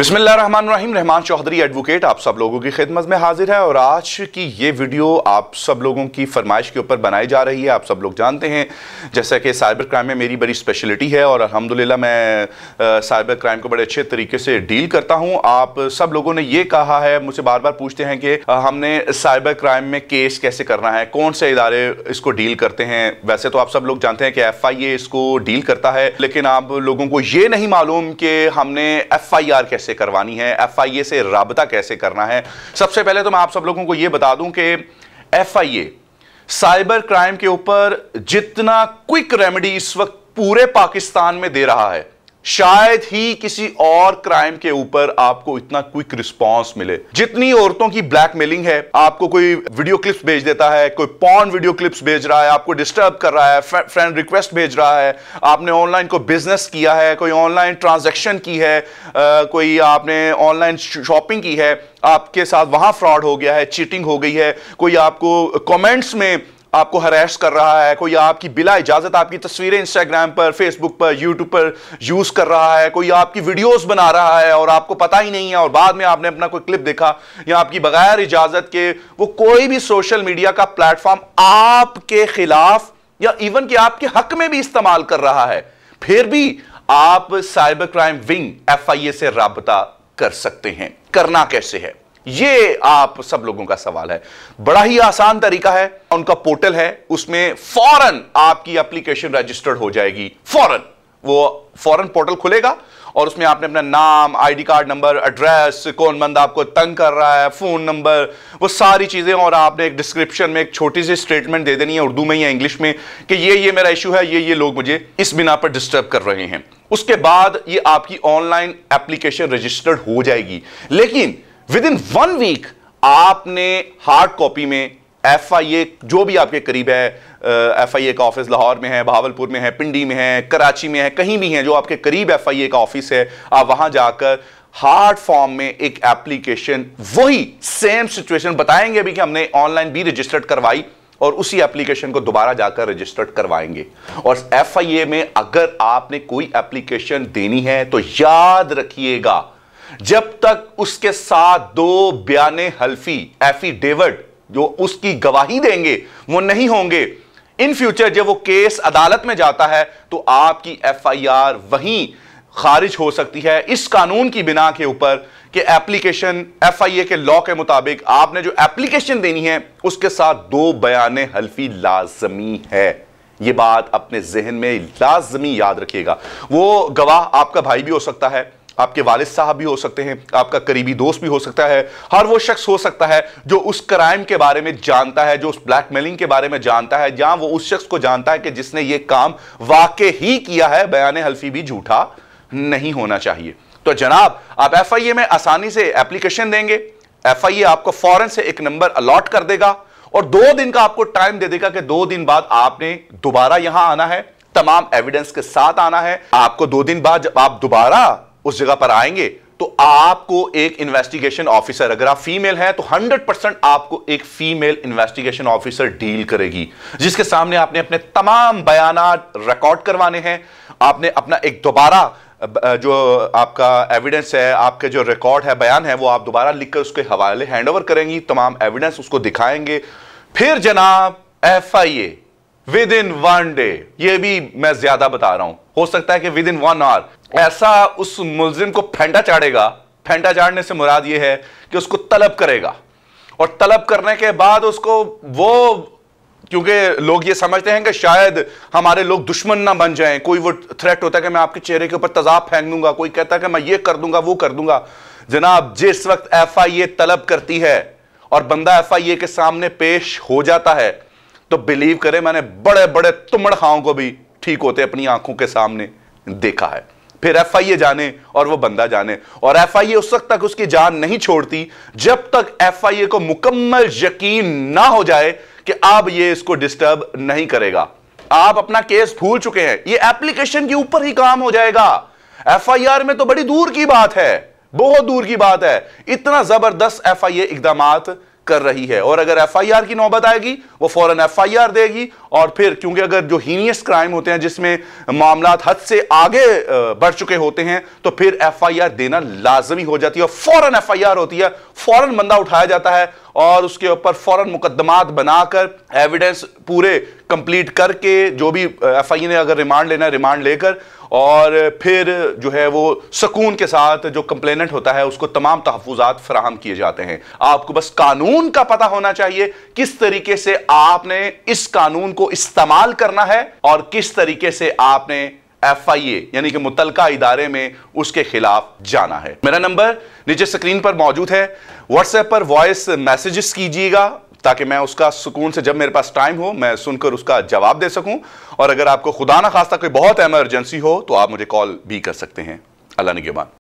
बिस्मिल्लाहिर्रहमानिर्रहीम। रहमान चौधरी एडवोकेट आप सब लोगों की खिदमत में हाजिर है और आज की ये वीडियो आप सब लोगों की फरमाइश के ऊपर बनाई जा रही है। आप सब लोग जानते हैं जैसा कि साइबर क्राइम में मेरी बड़ी स्पेशलिटी है और अल्हम्दुलिल्लाह मैं साइबर क्राइम को बड़े अच्छे तरीके से डील करता हूं। आप सब लोगों ने ये कहा है, मुझसे बार बार पूछते हैं कि हमने साइबर क्राइम में केस कैसे करना है, कौन से इदारे इसको डील करते हैं। वैसे तो आप सब लोग जानते हैं कि FIA इसको डील करता है, लेकिन आप लोगों को ये नहीं मालूम कि हमने FIR कैसे करवानी है, FIA से राबता कैसे करना है। सबसे पहले तो मैं आप सब लोगों को यह बता दूं कि FIA साइबर क्राइम के ऊपर जितना क्विक रेमेडी इस वक्त पूरे पाकिस्तान में दे रहा है, शायद ही किसी और क्राइम के ऊपर आपको इतना क्विक रिस्पांस मिले। जितनी औरतों की ब्लैकमेलिंग है, आपको कोई वीडियो क्लिप्स भेज देता है, कोई पॉर्न वीडियो क्लिप्स भेज रहा है, आपको डिस्टर्ब कर रहा है, फ्रेंड रिक्वेस्ट भेज रहा है, आपने ऑनलाइन कोई बिजनेस किया है, कोई ऑनलाइन ट्रांजैक्शन की है, कोई आपने ऑनलाइन शॉपिंग की है, आपके साथ वहां फ्रॉड हो गया है, चीटिंग हो गई है, कोई आपको कमेंट्स में आपको हरास कर रहा है, कोई आपकी बिला इजाजत आपकी तस्वीरें इंस्टाग्राम पर, फेसबुक पर, यूट्यूब पर यूज कर रहा है, कोई आपकी वीडियोस बना रहा है और आपको पता ही नहीं है और बाद में आपने अपना कोई क्लिप देखा या आपकी बगैर इजाजत के वो कोई भी सोशल मीडिया का प्लेटफॉर्म आपके खिलाफ या इवन कि आपके हक में भी इस्तेमाल कर रहा है, फिर भी आप साइबर क्राइम विंग FIA से राबता कर सकते हैं। करना कैसे है, ये आप सब लोगों का सवाल है। बड़ा ही आसान तरीका है, उनका पोर्टल है, उसमें फौरन आपकी एप्लीकेशन रजिस्टर्ड हो जाएगी। फौरन पोर्टल खुलेगा और उसमें आपने अपना नाम, ID कार्ड नंबर, एड्रेस, कौन बंदा आपको तंग कर रहा है, फोन नंबर, वो सारी चीजें, और आपने एक डिस्क्रिप्शन में एक छोटी सी स्टेटमेंट दे देनी है उर्दू में या इंग्लिश में कि ये मेरा इशू है, ये लोग मुझे इस बिना पर डिस्टर्ब कर रहे हैं। उसके बाद ये आपकी ऑनलाइन एप्लीकेशन रजिस्टर्ड हो जाएगी, लेकिन विद इन 1 वीक आपने हार्ड कॉपी में FIA जो भी आपके करीब है, FIA का ऑफिस लाहौर में है, बहावलपुर में है, पिंडी में है, कराची में है, कहीं भी है जो आपके करीब FIA का ऑफिस है, आप वहां जाकर हार्ड फॉर्म में एक एप्लीकेशन, वही सेम सिचुएशन बताएंगे भी कि हमने ऑनलाइन भी रजिस्टर्ड करवाई और उसी एप्लीकेशन को दोबारा जाकर रजिस्टर्ड करवाएंगे। और FIA में अगर आपने कोई एप्लीकेशन देनी है तो याद रखिएगा, जब तक उसके साथ 2 बयाने हल्फी एफिडेविट जो उसकी गवाही देंगे वो नहीं होंगे, इन फ्यूचर जब वो केस अदालत में जाता है तो आपकी FIR वहीं खारिज हो सकती है इस कानून की बिना के ऊपर कि एप्लीकेशन FIA के लॉ के मुताबिक आपने जो एप्लीकेशन देनी है उसके साथ 2 बयाने हल्फी लाजमी है। ये बात अपने जहन में लाजमी याद रखिएगा। वो गवाह आपका भाई भी हो सकता है, आपके वालिद साहब भी हो सकते हैं, आपका करीबी दोस्त भी हो सकता है, हर वो शख्स हो सकता है जो उस क्राइम के बारे में जानता है, जो उस ब्लैकमेलिंग के बारे में जानता है, जहां वो उस शख्स को जानता है कि जिसने ये काम वाकई ही किया है, बयाने हल्फी भी झूठा नहीं होना चाहिए। तो जनाब, आप FIA में आसानी से एप्लीकेशन देंगे, FIA आपको फौरन से एक नंबर अलॉट कर देगा और 2 दिन का आपको टाइम दे देगा कि 2 दिन बाद आपने दोबारा यहां आना है, तमाम एविडेंस के साथ आना है। आपको 2 दिन बाद जब आप दोबारा उस जगह पर आएंगे तो आपको एक इन्वेस्टिगेशन ऑफिसर, अगर आप फीमेल हैं तो 100% आपको एक फीमेल इन्वेस्टिगेशन ऑफिसर डील करेगी, जिसके सामने आपने अपने तमाम बयानात रिकॉर्ड करवाने हैं। आपने अपना एक दोबारा जो आपका एविडेंस है, आपके जो रिकॉर्ड है, बयान है, वो आप दोबारा लिखकर उसके हवाले हैंडओवर करेंगी, तमाम एविडेंस उसको दिखाएंगे। फिर जनाब FIA विद इन 1 डे, ये भी मैं ज्यादा बता रहा हूं, हो सकता है कि विद इन 1 आवर ऐसा उस मुल्जिम को फेंटा चाड़ेगा। फेंटा चाड़ने से मुराद यह है कि उसको तलब करेगा और तलब करने के बाद उसको वो, क्योंकि लोग ये समझते हैं कि शायद हमारे लोग दुश्मन ना बन जाएं, कोई वो थ्रेट होता है कि मैं आपके चेहरे के ऊपर तेजाब फेंक दूंगा, कोई कहता है कि मैं ये कर दूंगा, वो कर दूंगा। जनाब, जिस वक्त FIA तलब करती है और बंदा FIA के सामने पेश हो जाता है तो बिलीव करें, मैंने बड़े बड़े तुमड़ खाओं को भी ठीक होते अपनी आंखों के सामने देखा है। फिर FIA जाने और वो बंदा जाने, और FIA उस वक्त तक उसकी जान नहीं छोड़ती जब तक FIA को मुकम्मल यकीन ना हो जाए कि अब ये इसको डिस्टर्ब नहीं करेगा। आप अपना केस भूल चुके हैं, ये एप्लीकेशन के ऊपर ही काम हो जाएगा। FIR में तो बड़ी दूर की बात है, बहुत दूर की बात है। इतना जबरदस्त FIA इकदामात कर रही है। और अगर एफआईआर की नौबत आएगी वो फौरन एफआईआर देगी, और फिर क्योंकि अगर जो हीनियस क्राइम होते हैं जिसमें मामलात हद से आगे बढ़ चुके होते हैं तो फिर एफआईआर देना लाजमी हो जाती है, और फौरन एफआईआर होती है, फौरन बंदा उठाया जाता है और उसके ऊपर फौरन मुकदमात बनाकर एविडेंस पूरे कंप्लीट करके, जो भी एफआईआर ने अगर रिमांड लेना है रिमांड लेकर, और फिर जो है वो सुकून के साथ जो कंप्लेनेंट होता है उसको तमाम तहफुजात फराहम किए जाते हैं। आपको बस कानून का पता होना चाहिए, किस तरीके से आपने इस कानून को इस्तेमाल करना है और किस तरीके से आपने एफआईए यानी कि मुतलका इदारे में उसके खिलाफ जाना है। मेरा नंबर नीचे स्क्रीन पर मौजूद है, व्हाट्सएप पर वॉइस मैसेजेस कीजिएगा ताकि मैं उसका सुकून से जब मेरे पास टाइम हो मैं सुनकर उसका जवाब दे सकूं, और अगर आपको खुदा ना खास्ता कोई बहुत इमरजेंसी हो तो आप मुझे कॉल भी कर सकते हैं। अल्लाह निगहबान।